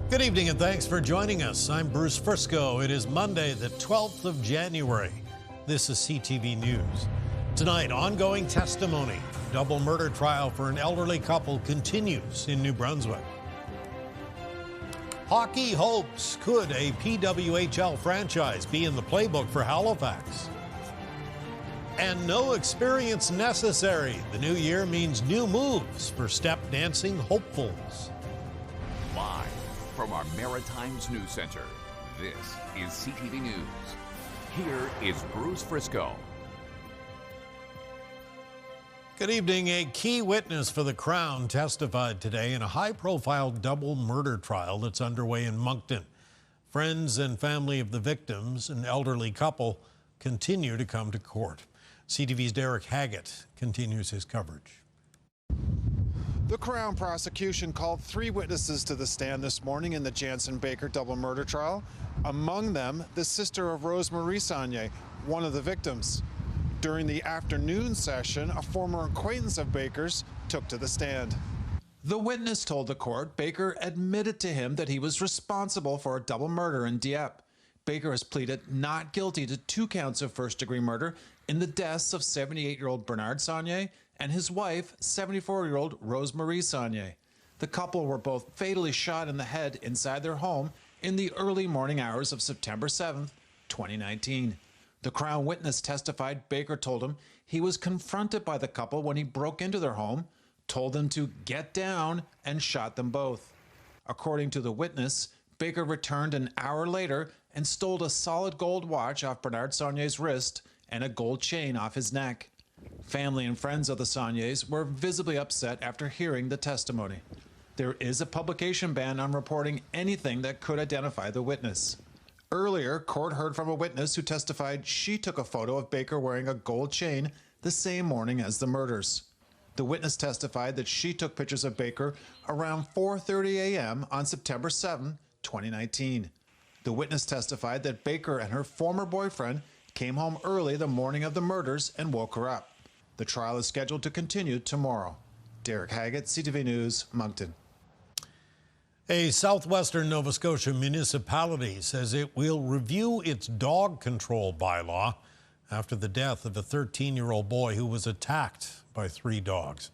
Good evening and thanks for joining us. I'm Bruce Frisco. It is Monday, the 12th of January. This is CTV News. Tonight, ongoing testimony. Double murder trial for an elderly couple continues in New Brunswick. Hockey hopes. Could a PWHL franchise be in the playbook for Halifax? And no experience necessary. The new year means new moves for step dancing hopefuls. Live from our Maritime's News Center, this is CTV News. Here is Bruce Frisco. Good evening. A key witness for the Crown testified today in a high-profile double murder trial that's underway in Moncton. Friends and family of the victims, an elderly couple, continue to come to court. CTV's Derek Haggett continues his coverage. The Crown prosecution called 3 witnesses to the stand this morning in the Jansen Baker double murder trial. Among them, the sister of Rose-Marie Saunier, one of the victims. During the afternoon session, a former acquaintance of Baker's took to the stand. The witness told the court Baker admitted to him that he was responsible for a double murder in Dieppe. Baker has pleaded not guilty to 2 counts of first-degree murder in the deaths of 78-year-old Bernard Saunier and his wife, 74-year-old Rose-Marie Saunier. The couple were both fatally shot in the head inside their home in the early morning hours of September 7th, 2019. The Crown witness testified Baker told him he was confronted by the couple when he broke into their home, told them to get down, and shot them both. According to the witness, Baker returned an hour later and stole a solid gold watch off Bernard Saunier's wrist and a gold chain off his neck. Family and friends of the Sauniers were visibly upset after hearing the testimony. There is a publication ban on reporting anything that could identify the witness. Earlier, court heard from a witness who testified she took a photo of Baker wearing a gold chain the same morning as the murders. The witness testified that she took pictures of Baker around 4:30 a.m. on September 7, 2019. The witness testified that Baker and her former boyfriend came home early the morning of the murders and woke her up. The trial is scheduled to continue tomorrow. Derek Haggett, CTV News, Moncton. A southwestern Nova Scotia municipality says it will review its dog control bylaw after the death of a 13-year-old boy who was attacked by 3 dogs.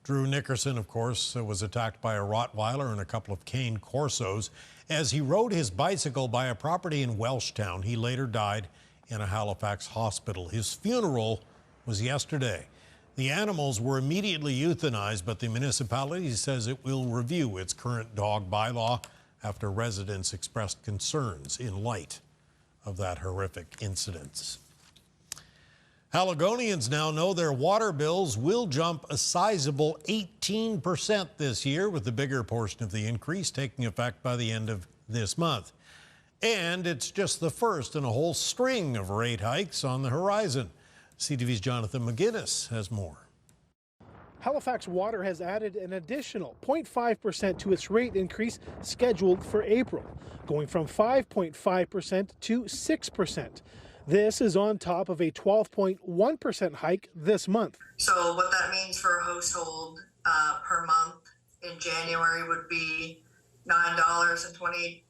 Drew Nickerson, of course, was attacked by a Rottweiler and a couple of cane corsos as he rode his bicycle by a property in Welshtown. He later died in a Halifax hospital. His funeral was yesterday. The animals were immediately euthanized, but the municipality says it will review its current dog bylaw after residents expressed concerns in light of that horrific incident. Haligonians now know their water bills will jump a sizable 18% this year, with the bigger portion of the increase taking effect by the end of this month. And it's just the first in a whole string of rate hikes on the horizon. CTV's Jonathan McGuinness has more. Halifax Water has added an additional 0.5% to its rate increase scheduled for April, going from 5.5% to 6%. This is on top of a 12.1% hike this month. So what that means for a household per month in January would be $9.28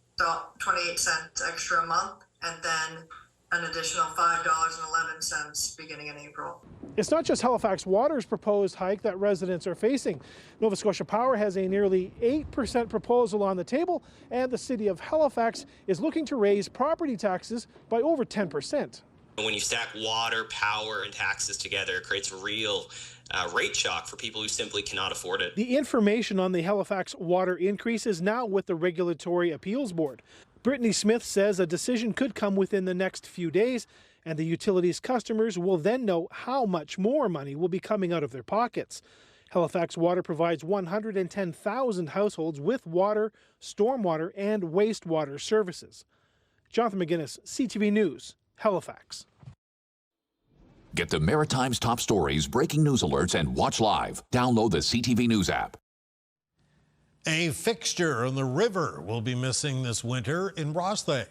extra a month, and then an additional $5.11 beginning in April. It's not just Halifax Water's proposed hike that residents are facing. Nova Scotia Power has a nearly 8% proposal on the table, and the city of Halifax is looking to raise property taxes by over 10%. When you stack water, power, and taxes together, it creates real rate shock for people who simply cannot afford it. The information on the Halifax Water increase is now with the Regulatory Appeals Board. Brittany Smith says a decision could come within the next few days, and the utilities customers will then know how much more money will be coming out of their pockets. Halifax Water provides 110,000 households with water, stormwater, and wastewater services. Jonathan McGuinness, CTV News, Halifax. Get the Maritime's top stories, breaking news alerts, and watch live. Download the CTV News app. A fixture on the river will be missing this winter in Roslay.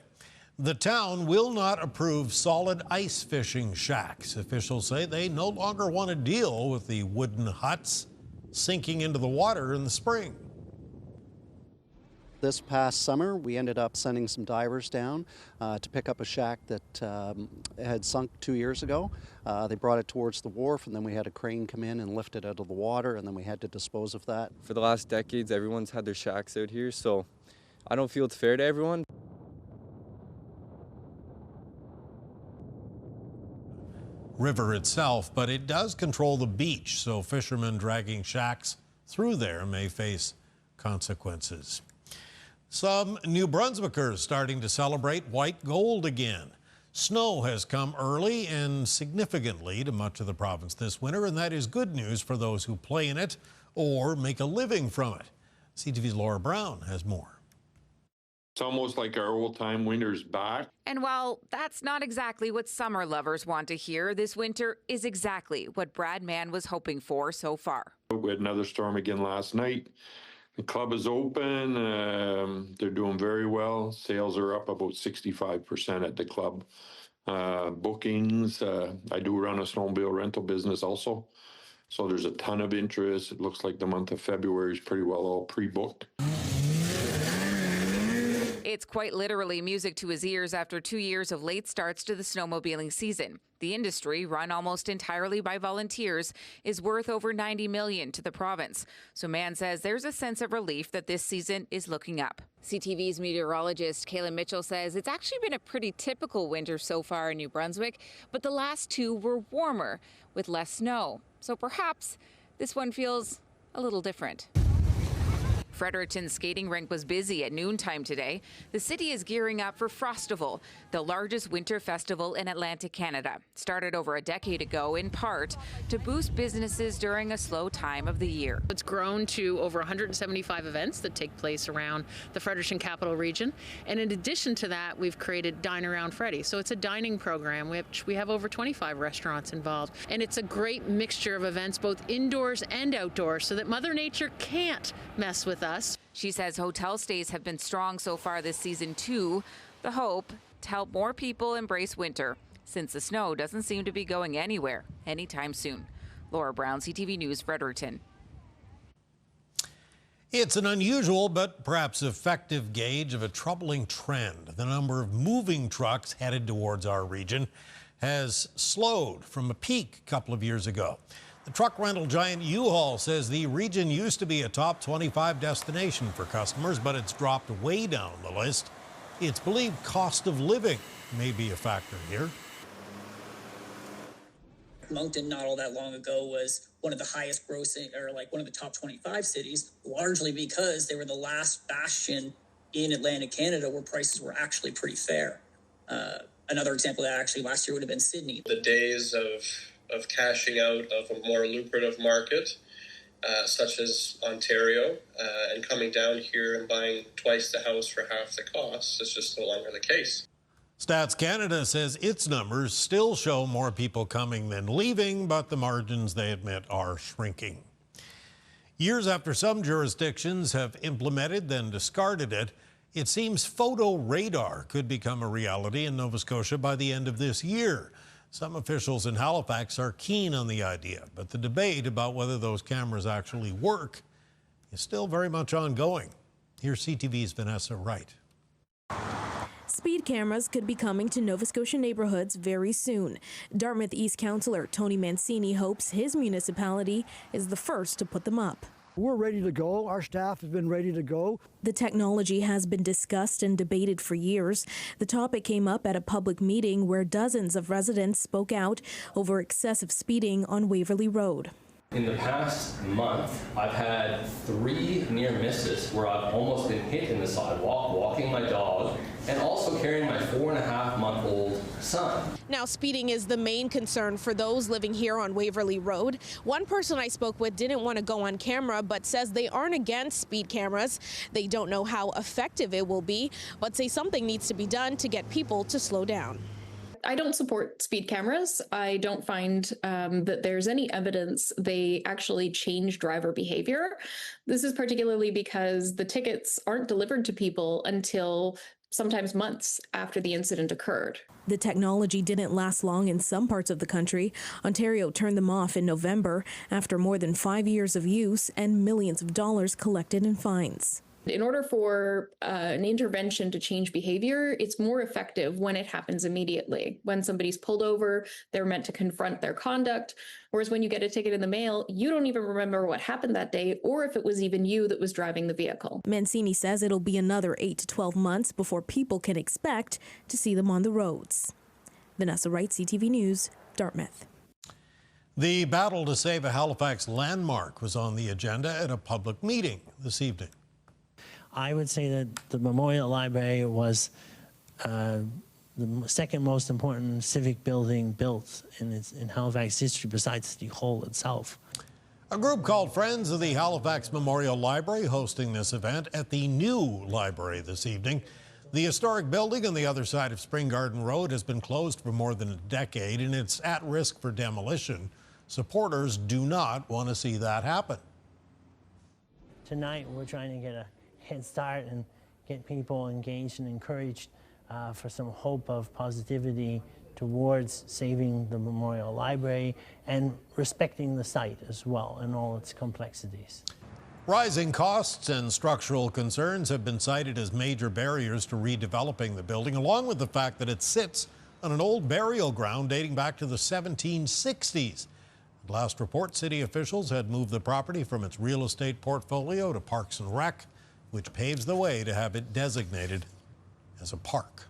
The town will not approve solid ice fishing shacks. Officials say they no longer want to deal with the wooden huts sinking into the water in the spring. This past summer, we ended up sending some divers down to pick up a shack that had sunk 2 years ago. They brought it towards the wharf, and then we had a crane come in and lift it out of the water, and then we had to dispose of that. For the last decades, everyone's had their shacks out here, so I don't feel it's fair to everyone. River itself, but it does control the beach, so fishermen dragging shacks through there may face consequences. Some New Brunswickers starting to celebrate white gold again. Snow has come early and significantly to much of the province this winter, and that is good news for those who play in it or make a living from it. CTV's Laura Brown has more. It's almost like our old-time winter's back. And while that's not exactly what summer lovers want to hear, this winter is exactly what Brad Mann was hoping for so far. We had another storm again last night. The club is open. They're doing very well. Sales are up about 65% at the club. Bookings, I do run a snowmobile rental business also. So there's a ton of interest. It looks like the month of February is pretty well all pre-booked. It's quite literally music to his ears after 2 years of late starts to the snowmobiling season. The industry, run almost entirely by volunteers, is worth over $90 million to the province. So Mann says there's a sense of relief that this season is looking up. CTV's meteorologist Kayla Mitchell says it's actually been a pretty typical winter so far in New Brunswick, but the last two were warmer with less snow. So perhaps this one feels a little different. Fredericton's skating rink was busy at noontime today. The city is gearing up for Frostival, the largest winter festival in Atlantic Canada. Started over a decade ago, in part to boost businesses during a slow time of the year. It's grown to over 175 events that take place around the Fredericton Capital Region. And in addition to that, we've created Dine Around Freddy. So it's a dining program, which we have over 25 restaurants involved. And it's a great mixture of events, both indoors and outdoors, so that Mother Nature can't mess with us. She says hotel stays have been strong so far this season too. The hope to help more people embrace winter, since the snow doesn't seem to be going anywhere anytime soon. Laura Brown, CTV News, Fredericton. It's an unusual but perhaps effective gauge of a troubling trend. The number of moving trucks headed towards our region has slowed from a peak a couple of years ago. The truck rental giant U-Haul says the region used to be a top 25 destination for customers, but it's dropped way down the list. It's believed cost of living may be a factor here. Moncton, not all that long ago, was one of the highest grossing, or like one of the top 25 cities, largely because they were the last bastion in Atlantic Canada where prices were actually pretty fair. Another example of that actually last year would have been Sydney. The days of cashing out of a more lucrative market, such as Ontario, and coming down here and buying twice the house for half the cost is just no longer the case. Stats Canada says its numbers still show more people coming than leaving, but the margins, they admit, are shrinking. Years after some jurisdictions have implemented then discarded it, it seems photo radar could become a reality in Nova Scotia by the end of this year. Some officials in Halifax are keen on the idea, but the debate about whether those cameras actually work is still very much ongoing. Here's CTV's Vanessa Wright. Speed cameras could be coming to Nova Scotia neighborhoods very soon. Dartmouth East Councillor Tony Mancini hopes his municipality is the first to put them up. We're ready to go. Our staff has been ready to go. The technology has been discussed and debated for years. The topic came up at a public meeting where dozens of residents spoke out over excessive speeding on Waverley Road. In the past month, I've had 3 near misses where I've almost been hit in the sidewalk, walking my dog, and also carrying my 4.5-month-old son. Now, speeding is the main concern for those living here on Waverley Road. One person I spoke with didn't want to go on camera, but says they aren't against speed cameras. They don't know how effective it will be, but say something needs to be done to get people to slow down. I don't support speed cameras. I don't find that there's any evidence they actually change driver behavior. This is particularly because the tickets aren't delivered to people until sometimes months after the incident occurred. The technology didn't last long in some parts of the country. Ontario turned them off in November after more than 5 years of use and millions of dollars collected in fines. In order for an intervention to change behavior, it's more effective when it happens immediately. When somebody's pulled over, they're meant to confront their conduct. Whereas when you get a ticket in the mail, you don't even remember what happened that day or if it was even you that was driving the vehicle. Mancini says it'll be another 8 to 12 months before people can expect to see them on the roads. Vanessa Wright, CTV News, Dartmouth. The battle to save a Halifax landmark was on the agenda at a public meeting this evening. I would say that the Memorial Library was the second most important civic building built in Halifax history besides City Hall itself. A group called Friends of the Halifax Memorial Library hosting this event at the new library this evening. The historic building on the other side of Spring Garden Road has been closed for more than a decade, and it's at risk for demolition. Supporters do not want to see that happen. Tonight, we're trying to get a head start and get people engaged and encouraged for some hope of positivity towards saving the Memorial Library and respecting the site as well in all its complexities. Rising costs and structural concerns have been cited as major barriers to redeveloping the building, along with the fact that it sits on an old burial ground dating back to the 1760s. At last report, city officials had moved the property from its real estate portfolio to Parks and Rec, which paves the way to have it designated as a park.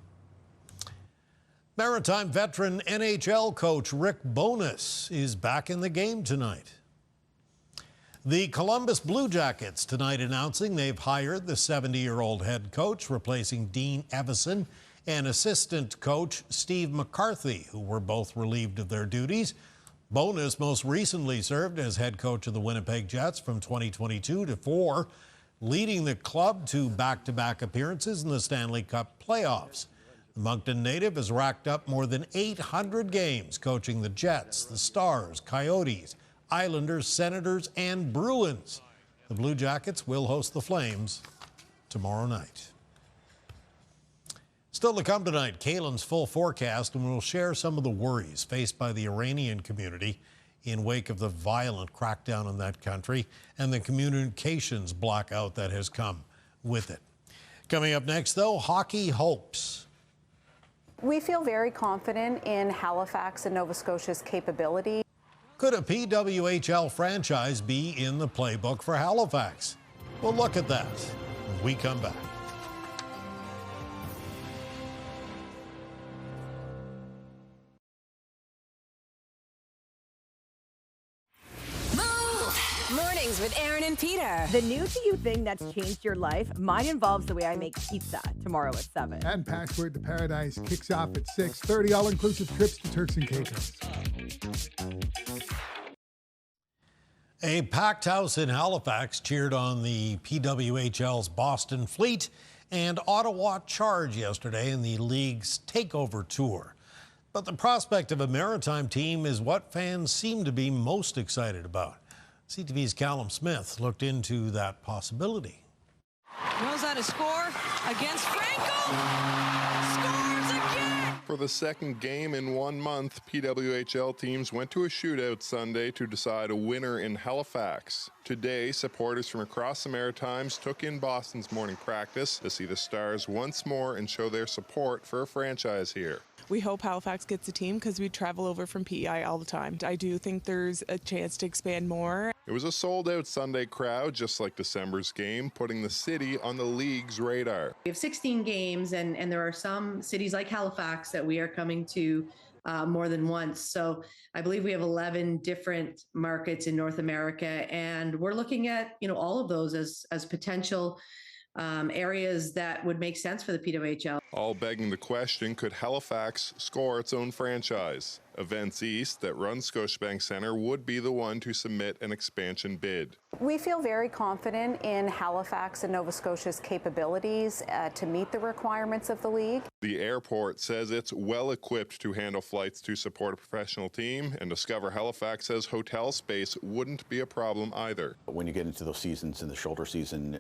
Maritime veteran NHL coach Rick Bowness is back in the game tonight. The Columbus Blue Jackets tonight announcing they've hired the 70-year-old head coach, replacing Dean Evison, and assistant coach Steve McCarthy, who were both relieved of their duties. Bowness most recently served as head coach of the Winnipeg Jets from 2022 to 4, leading the club to back-to-back appearances in the Stanley Cup playoffs. The Moncton native has racked up more than 800 games coaching the Jets, the Stars, Coyotes, Islanders, Senators, and Bruins. The Blue Jackets will host the Flames tomorrow night. Still to come tonight, Kaylin's full forecast, and we'll share some of the worries faced by the Iranian community in wake of the violent crackdown on that country and the communications blackout that has come with it. Coming up next, though, hockey hopes. We feel very confident in Halifax and Nova Scotia's capability. Could a PWHL franchise be in the playbook for Halifax? We'll look at that when we come back. Mornings with Aaron and Peter. The new to you thing that's changed your life. Mine involves the way I make pizza tomorrow at 7. And Password to Paradise kicks off at 6:30. All-inclusive trips to Turks and Caicos. A packed house in Halifax cheered on the PWHL's Boston Fleet and Ottawa Charge yesterday in the league's takeover tour. But the prospect of a Maritime team is what fans seem to be most excited about. CTV's Callum Smith looked into that possibility. Knows how to score against Franco. Scores again! For the second game in 1 month, PWHL teams went to a shootout Sunday to decide a winner in Halifax. Today, supporters from across the Maritimes took in Boston's morning practice to see the Stars once more and show their support for a franchise here. We hope Halifax gets a team because we travel over from PEI all the time. I do think there's a chance to expand more. It was a sold-out Sunday crowd, just like December's game, putting the city on the league's radar. We have 16 games, and there are some cities like Halifax that we are coming to more than once. So I believe we have 11 different markets in North America, and we're looking at all of those as potential areas that would make sense for the PWHL. All begging the question, could Halifax score its own franchise? Events East, that runs Scotiabank Centre, would be the one to submit an expansion bid. We feel very confident in Halifax and Nova Scotia's capabilities to meet the requirements of the league. The airport says it's well equipped to handle flights to support a professional team, and Discover Halifax says hotel space wouldn't be a problem either. When you get into those seasons, in the shoulder season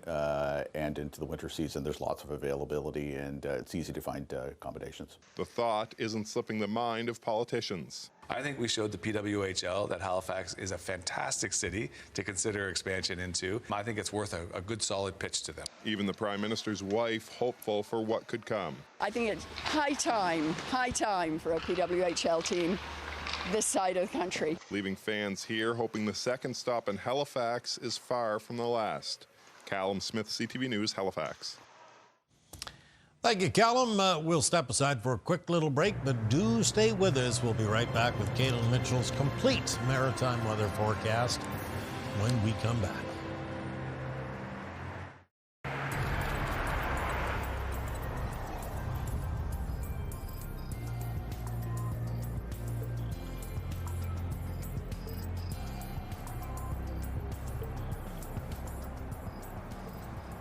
and into the winter season, there's lots of availability, and it's easy to find accommodations. The thought isn't slipping the mind of politicians. I think we showed the PWHL that Halifax is a fantastic city to consider expansion into. I think it's worth a good solid pitch to them. Even the Prime Minister's wife hopeful for what could come. I think it's high time for a PWHL team this side of the country. Leaving fans here hoping the second stop in Halifax is far from the last. Callum Smith, CTV News, Halifax. Thank you, Callum. We'll step aside for a quick little break, but do stay with us. We'll be right back with Caitlin Mitchell's complete maritime weather forecast when we come back.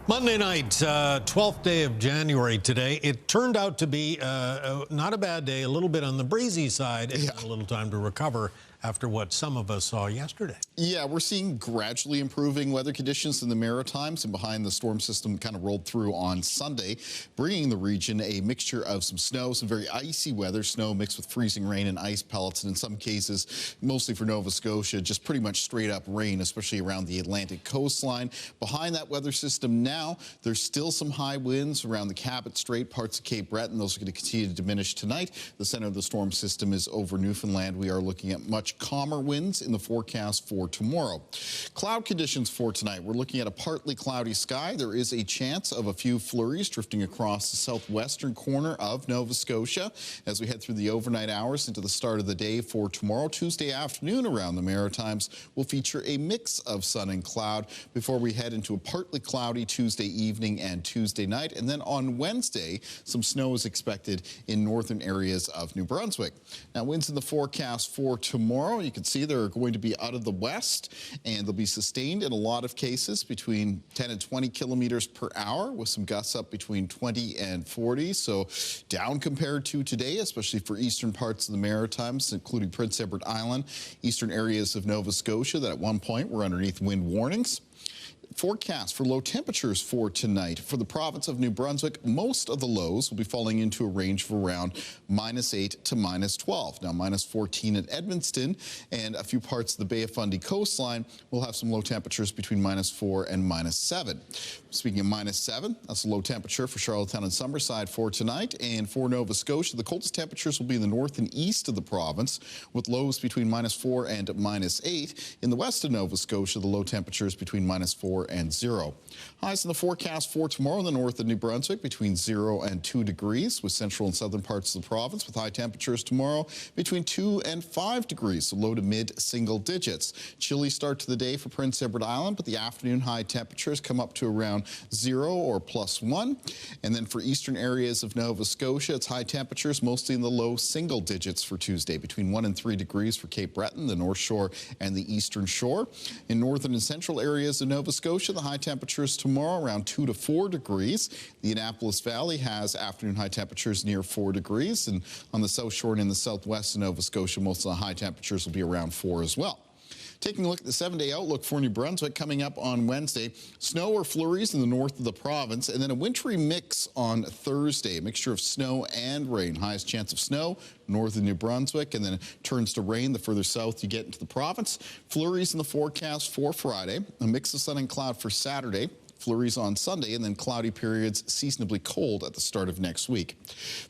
Monday night, 12th day of January today. It turned out to be not a bad day, a little bit on the breezy side, and a little time to recover after what some of us saw yesterday. Yeah, we're seeing gradually improving weather conditions in the Maritimes, and behind the storm system kind of rolled through on Sunday, bringing the region a mixture of some snow, some very icy weather, snow mixed with freezing rain and ice pellets, and in some cases, mostly for Nova Scotia, just pretty much straight up rain, especially around the Atlantic coastline. Behind that weather system now, there's still some high winds around the Cabot Strait, parts of Cape Breton. Those are going to continue to diminish tonight. The center of the storm system is over Newfoundland. We are looking at much calmer winds in the forecast for tomorrow. Cloud conditions for tonight. We're looking at a partly cloudy sky. There is a chance of a few flurries drifting across the southwestern corner of Nova Scotia as we head through the overnight hours into the start of the day for tomorrow. Tuesday afternoon around the Maritimes will feature a mix of sun and cloud before we head into a partly cloudy Tuesday evening and Tuesday night. And then on Wednesday, some snow is expected in northern areas of New Brunswick. Now, winds in the forecast for tomorrow, you can see they're going to be out of the west, and they'll be sustained in a lot of cases between 10 and 20 kilometers per hour, with some gusts up between 20 and 40. So down compared to today, especially for eastern parts of the Maritimes, including Prince Edward Island, eastern areas of Nova Scotia that at one point were underneath wind warnings. Forecast for low temperatures for tonight. For the province of New Brunswick, most of the lows will be falling into a range of around -8 to -12. Now, -14 at Edmundston, and a few parts of the Bay of Fundy coastline will have some low temperatures between -4 and -7. Speaking of -7, that's a low temperature for Charlottetown and Summerside for tonight. And for Nova Scotia, the coldest temperatures will be in the north and east of the province, with lows between -4 and -8. In the west of Nova Scotia, the low temperatures between -4 and 0. Highs in the forecast for tomorrow in the north of New Brunswick between 0 and 2 degrees, with central and southern parts of the province with high temperatures tomorrow between 2 and 5 degrees, so low to mid single digits. Chilly start to the day for Prince Edward Island, but the afternoon high temperatures come up to around 0 or +1. And then for eastern areas of Nova Scotia, it's high temperatures mostly in the low single digits for Tuesday, between 1 and 3 degrees for Cape Breton, the North Shore, and the Eastern Shore. In northern and central areas of Nova Scotia, the high temperatures tomorrow around 2 to 4 degrees. The Annapolis Valley has afternoon high temperatures near 4 degrees, and on the South Shore and in the southwest of Nova Scotia, most of the high temperatures will be around 4 as well. Taking a look at the 7-day outlook for New Brunswick coming up on Wednesday, snow or flurries in the north of the province, and then a wintry mix on Thursday, a mixture of snow and rain. Highest chance of snow north of New Brunswick, and then it turns to rain the further south you get into the province. Flurries in the forecast for Friday, a mix of sun and cloud for Saturday. Flurries on Sunday, and then cloudy periods seasonably cold at the start of next week.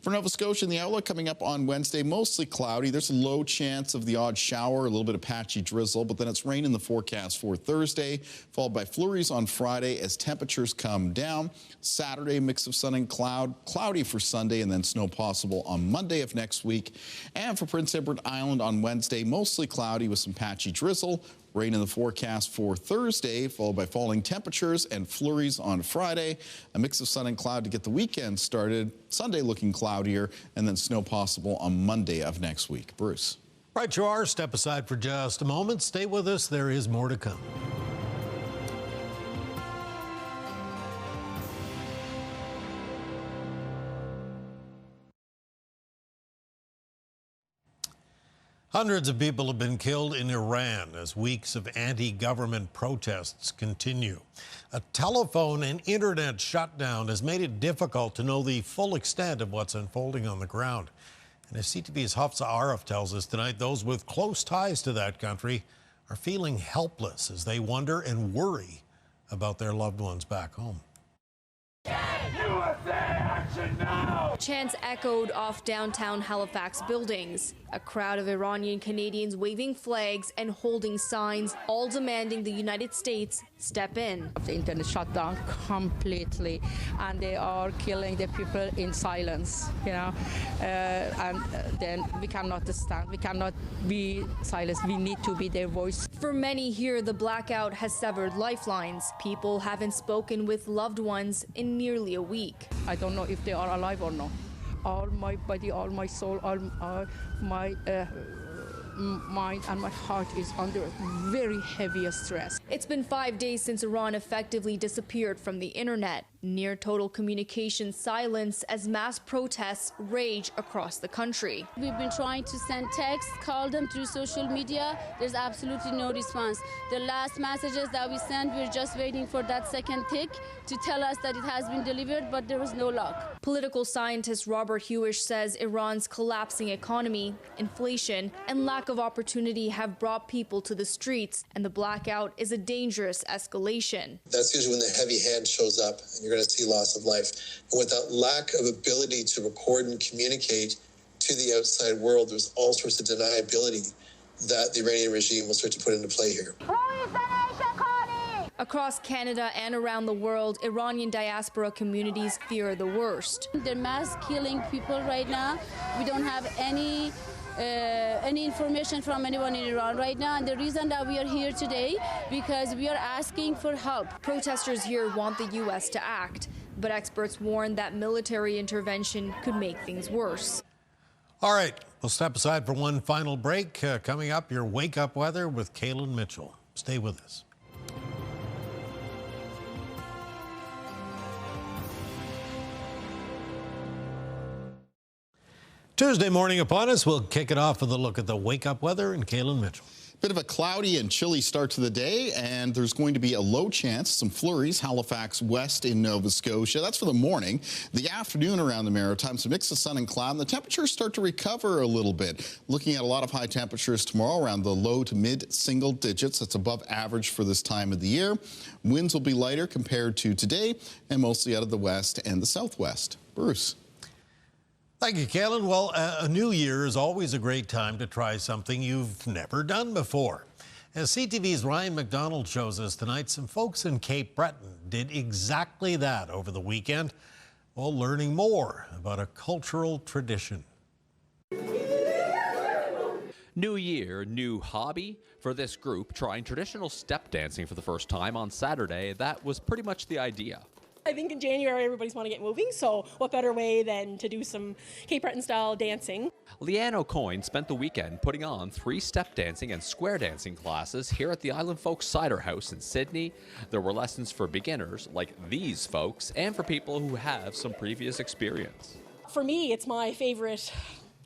For Nova Scotia, in the outlook coming up on Wednesday, mostly cloudy. There's a low chance of the odd shower, a little bit of patchy drizzle, but then it's rain in the forecast for Thursday, followed by flurries on Friday as temperatures come down. Saturday, mix of sun and cloud, cloudy for Sunday, and then snow possible on Monday of next week. And for Prince Edward Island on Wednesday, mostly cloudy with some patchy drizzle. Rain in the forecast for Thursday, followed by falling temperatures and flurries on Friday. A mix of sun and cloud to get the weekend started. Sunday looking cloudier, and then snow possible on Monday of next week. Bruce. Right you are. Step aside for just a moment. Stay with us. There is more to come. Hundreds of people have been killed in Iran as weeks of anti-government protests continue. A telephone and internet shutdown has made it difficult to know the full extent of what's unfolding on the ground. And as CTV's Hafsa Arif tells us tonight, those with close ties to that country are feeling helpless as they wonder and worry about their loved ones back home. USA action now! Chants echoed off downtown Halifax buildings. A crowd of Iranian Canadians waving flags and holding signs, all demanding the United States step in. The internet shut down completely, and they are killing the people in silence, and then we cannot stand. We cannot be silent. We need to be their voice. For many here, the blackout has severed lifelines. People haven't spoken with loved ones in nearly a week. I don't know if they are alive or not. All my body, all my soul, all my mind and my heart is under very heavy stress. It's been 5 days since Iran effectively disappeared from the internet. Near total communication silence as mass protests rage across the country. We've been trying to send texts, call them through social media. There's absolutely no response. The last messages that we sent, we're just waiting for that second tick to tell us that it has been delivered, but there was no luck. Political scientist Robert Hewish says Iran's collapsing economy, inflation, and lack of opportunity have brought people to the streets, and the blackout is a dangerous escalation. That's usually when the heavy hand shows up, and you're going to see loss of life. And with that lack of ability to record and communicate to the outside world, there's all sorts of deniability that the Iranian regime will start to put into play here. Across Canada and around the world, Iranian diaspora communities fear the worst. They're mass killing people right now. We don't have any information from anyone in Iran right now, and the reason that we are here today because we are asking for help. Protesters here want the U.S. to act, but experts warn that military intervention could make things worse. All right, we'll step aside for one final break. Coming up, your wake-up weather with Kaylin Mitchell. Stay with us. Tuesday morning upon us, we'll kick it off with a look at the wake-up weather and Kaylin Mitchell. Bit of a cloudy and chilly start to the day, and there's going to be a low chance, some flurries, Halifax west in Nova Scotia. That's for the morning. The afternoon around the Maritime, some mix of sun and cloud, and the temperatures start to recover a little bit. Looking at a lot of high temperatures tomorrow around the low to mid single digits. That's above average for this time of the year. Winds will be lighter compared to today, and mostly out of the west and the southwest. Bruce. Thank you, Kaylin. Well, a new year is always a great time to try something you've never done before. As CTV's Ryan McDonald shows us tonight, some folks in Cape Breton did exactly that over the weekend while learning more about a cultural tradition. New year, new hobby. For this group, trying traditional step dancing for the first time on Saturday, that was pretty much the idea. I think in January everybody's want to get moving, so what better way than to do some Cape Breton style dancing. Leanne O'Coin spent the weekend putting on 3 step dancing and square dancing classes here at the Island Folks Cider House in Sydney. There were lessons for beginners like these folks and for people who have some previous experience. For me, it's my favorite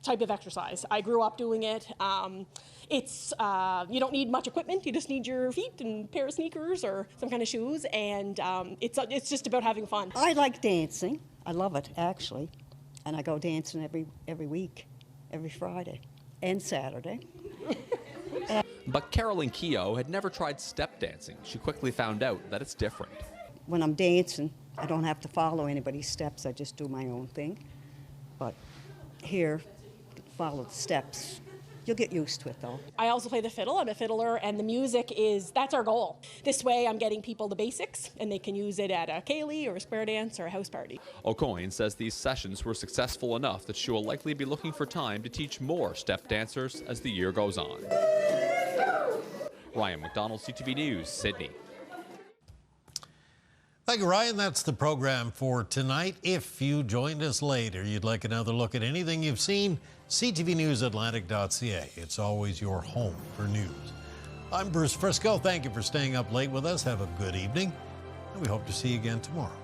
type of exercise. I grew up doing it. You don't need much equipment. You just need your feet and a pair of sneakers or some kind of shoes, and it's just about having fun. I like dancing. I love it, actually, and I go dancing every week, every Friday and Saturday. But Carolyn Keogh had never tried step dancing. She quickly found out that it's different. When I'm dancing, I don't have to follow anybody's steps. I just do my own thing. But here, follow the steps. You'll get used to it, though. I also play the fiddle. I'm a fiddler, and the music that's our goal. This way, I'm getting people the basics, and they can use it at a ceilidh or a square dance or a house party. O'Coin says these sessions were successful enough that she will likely be looking for time to teach more step dancers as the year goes on. Ryan McDonald, CTV News, Sydney. Thank you, Ryan. That's the program for tonight. If you joined us late or you'd like another look at anything you've seen, ctvnewsatlantic.ca. It's always your home for news. I'm Bruce Frisco. Thank you for staying up late with us. Have a good evening, and we hope to see you again tomorrow.